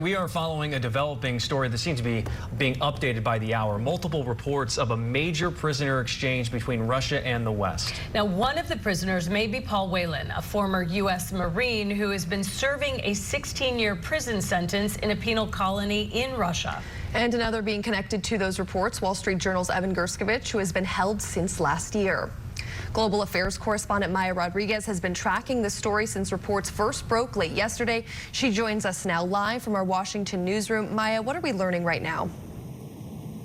We are following a developing story that seems to be being updated by the hour. Multiple reports of a major prisoner exchange between Russia and the West. Now, one of the prisoners may be Paul Whelan, a former U.S. Marine who has been serving a 16-year prison sentence in a penal colony in Russia. And another being connected to those reports, Wall Street Journal's Evan Gershkovich, who has been held since last year. Global Affairs correspondent Maya Rodriguez has been tracking this story since reports first broke late yesterday. She joins us now live from our Washington newsroom. Maya, what are we learning right now?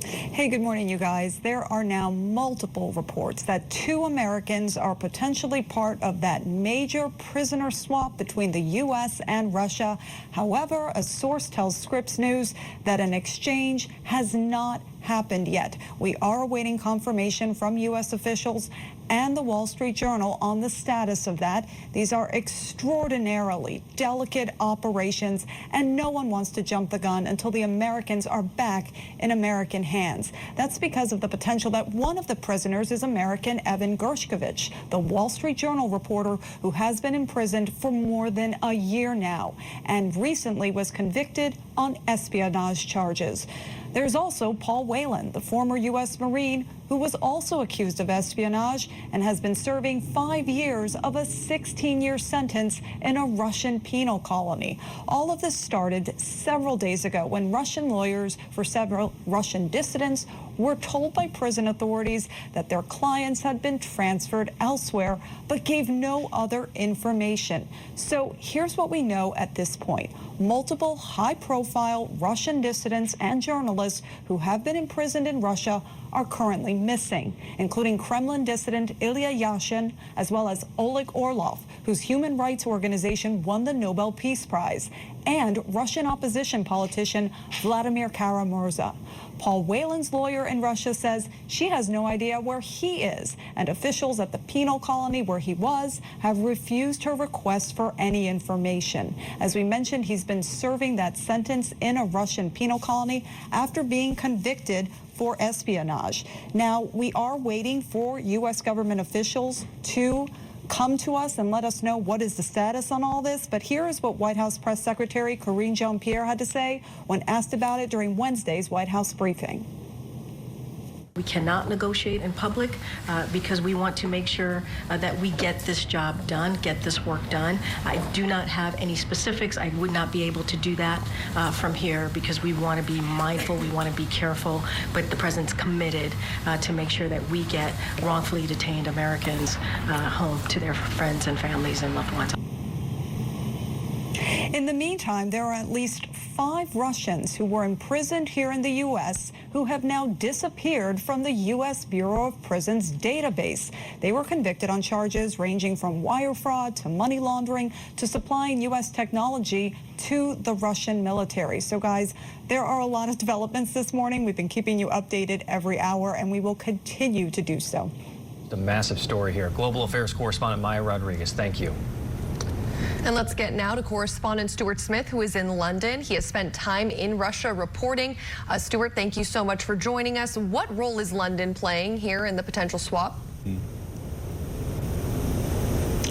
Hey, good morning, you guys. There are now multiple reports that 2 Americans are potentially part of that major prisoner swap between the U.S. and Russia. However, a source tells Scripps News that an exchange has not happened yet. We are awaiting confirmation from U.S. officials and the Wall Street Journal on the status of that. These are extraordinarily delicate operations, and no one wants to jump the gun until the Americans are back in American hands. That's because of the potential that one of the prisoners is American Evan Gershkovich, the Wall Street Journal reporter who has been imprisoned for more than a year now and recently was convicted on espionage charges. There's also Paul Whelan, the former U.S. Marine, who was also accused of espionage and has been serving 5 years of a 16-year sentence in a Russian penal colony. All of this started several days ago when Russian lawyers for several Russian dissidents were told by prison authorities that their clients had been transferred elsewhere, but gave no other information. So here's what we know at this point. Multiple high-profile Russian dissidents and journalists who have been imprisoned in Russia are currently missing, including Kremlin dissident Ilya Yashin, as well as Oleg Orlov, whose human rights organization won the Nobel Peace Prize, and Russian opposition politician Vladimir Kara-Murza. Paul Whelan's lawyer in Russia says she has no idea where he is, and officials at the penal colony where he was have refused her request for any information. As we mentioned, he's been serving that sentence in a Russian penal colony after being convicted for espionage. Now, we are waiting for U.S. government officials to come to us and let us know what is the status on all this. But here is what White House Press Secretary Karine Jean-Pierre had to say when asked about it during Wednesday's White House briefing. We cannot negotiate in public because we want to make sure that we get this job done, get this work done. I do not have any specifics. I would not be able to do that from here because we want to be mindful, we want to be careful, but the President's committed to make sure that we get wrongfully detained Americans home to their friends and families and loved ones. In the meantime, there are at least 5 Russians who were imprisoned here in the U.S. who have now disappeared from the U.S. Bureau of Prisons database. They were convicted on charges ranging from wire fraud to money laundering to supplying U.S. technology to the Russian military. So, guys, there are a lot of developments this morning. We've been keeping you updated every hour, and we will continue to do so. The massive story here. Global Affairs correspondent Maya Rodriguez, thank you. And let's get now to correspondent Stuart Smith, who is in London. He has spent time in Russia reporting. Stuart, thank you so much for joining us. What role is London playing here in the potential swap?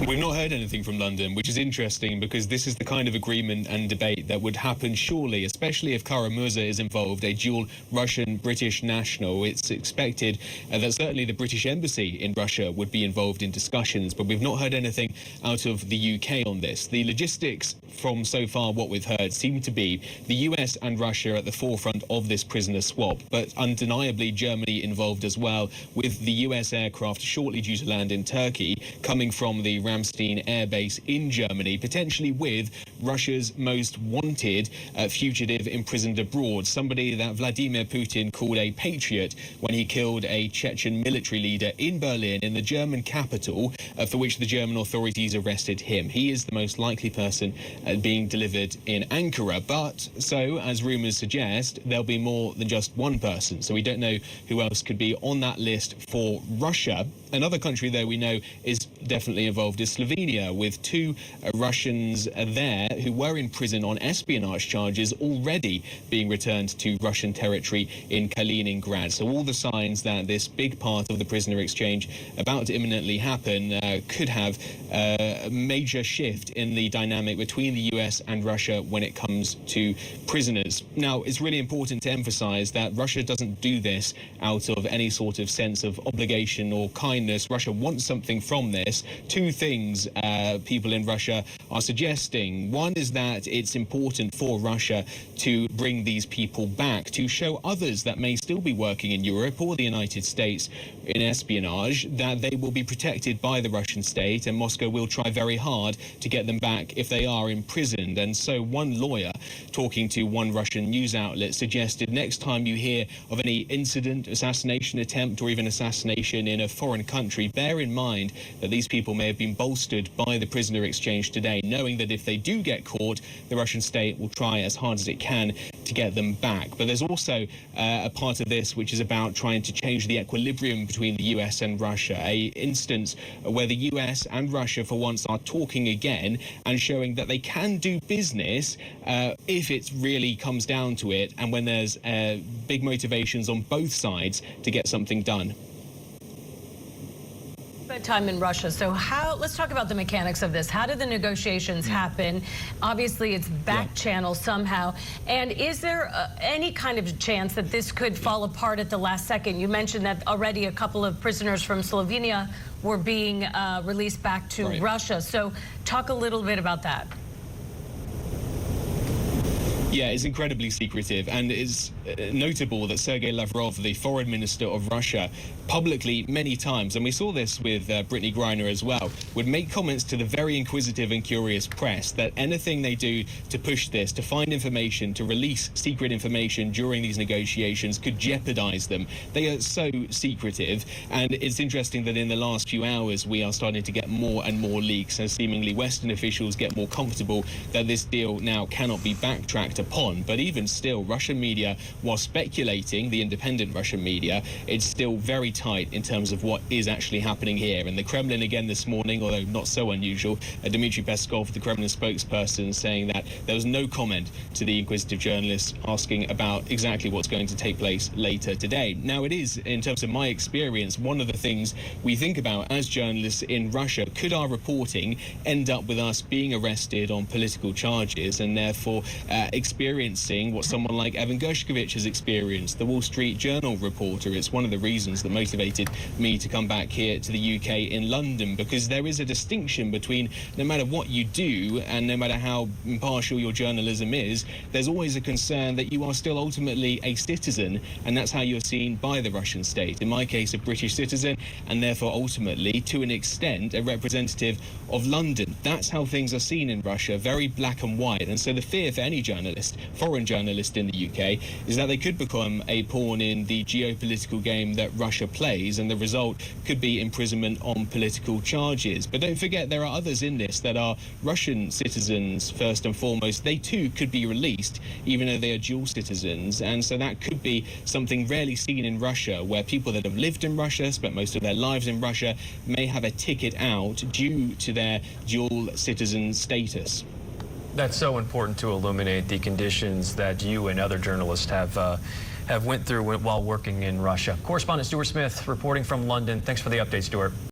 We've not heard anything from London, which is interesting because this is the kind of agreement and debate that would happen surely, especially if Kara-Murza is involved, a dual Russian-British national. It's expected that certainly the British embassy in Russia would be involved in discussions, but we've not heard anything out of the UK on this. The logistics from so far what we've heard seem to be the US and Russia at the forefront of this prisoner swap, but undeniably Germany involved as well, with the US aircraft shortly due to land in Turkey coming from the Ramstein Air Base in Germany, potentially with Russia's most wanted fugitive imprisoned abroad, somebody that Vladimir Putin called a patriot when he killed a Chechen military leader in Berlin, in the German capital, for which the German authorities arrested him. He is the most likely person being delivered in Ankara, but so, as rumours suggest, there'll be more than just one person, so we don't know who else could be on that list for Russia. Another country, though, we know is definitely involved Slovenia, with two Russians there who were in prison on espionage charges already being returned to Russian territory in Kaliningrad. So all the signs that this big part of the prisoner exchange about to imminently happen could have a major shift in the dynamic between the US and Russia when it comes to prisoners. Now, it's really important to emphasize that Russia doesn't do this out of any sort of sense of obligation or kindness. Russia wants something from this. Two things people in Russia are suggesting. One is that it's important for Russia to bring these people back, to show others that may still be working in Europe or the United States in espionage that they will be protected by the Russian state, and Moscow will try very hard to get them back if they are imprisoned. And so one lawyer talking to one Russian news outlet suggested next time you hear of any incident, assassination attempt, or even assassination in a foreign country, bear in mind that these people may have been bolstered by the prisoner exchange today, knowing that if they do get caught, the Russian state will try as hard as it can to get them back. But there's also a part of this which is about trying to change the equilibrium between the US and Russia, a instance where the US and Russia for once are talking again and showing that they can do business if it really comes down to it, and when there's big motivations on both sides to get something done. Spent time in Russia, so let's talk about the mechanics of this. How did the negotiations happen? Obviously, it's back channel somehow. And is there any kind of chance that this could fall apart at the last second? You mentioned that already a couple of prisoners from Slovenia were being released back to Russia. So talk a little bit about that. Yeah, it's incredibly secretive, and it's notable that Sergei Lavrov, the foreign minister of Russia, publicly many times, and we saw this with Brittany Griner as well, would make comments to the very inquisitive and curious press that anything they do to push this, to find information, to release secret information during these negotiations could jeopardize them. They are so secretive, and it's interesting that in the last few hours we are starting to get more and more leaks as seemingly Western officials get more comfortable that this deal now cannot be backtracked upon. But even still, Russian media, while speculating, the independent Russian media, it's still very tight in terms of what is actually happening here. And the Kremlin again this morning, although not so unusual, Dmitry Peskov, the Kremlin spokesperson, saying that there was no comment to the inquisitive journalists asking about exactly what's going to take place later today. Now, it is, in terms of my experience, one of the things we think about as journalists in Russia. Could our reporting end up with us being arrested on political charges and therefore experiencing what someone like Evan Gershkovich has experienced, the Wall Street Journal reporter? It's one of the reasons that motivated me to come back here to the UK in London, because there is a distinction between no matter what you do and no matter how impartial your journalism is, there's always a concern that you are still ultimately a citizen, and that's how you're seen by the Russian state. In my case, a British citizen, and therefore ultimately, to an extent, a representative of London. That's how things are seen in Russia, very black and white. And so the fear for any journalist, foreign journalist in the UK, is that they could become a pawn in the geopolitical game that Russia plays, and the result could be imprisonment on political charges. But don't forget, there are others in this that are Russian citizens first and foremost. They too could be released, even though they are dual citizens. And so that could be something rarely seen in Russia, where people that have lived in Russia, spent most of their lives in Russia, may have a ticket out due to their dual citizen status. That's so important to illuminate the conditions that you and other journalists have went through while working in Russia. Correspondent Stuart Smith reporting from London. Thanks for the update, Stuart.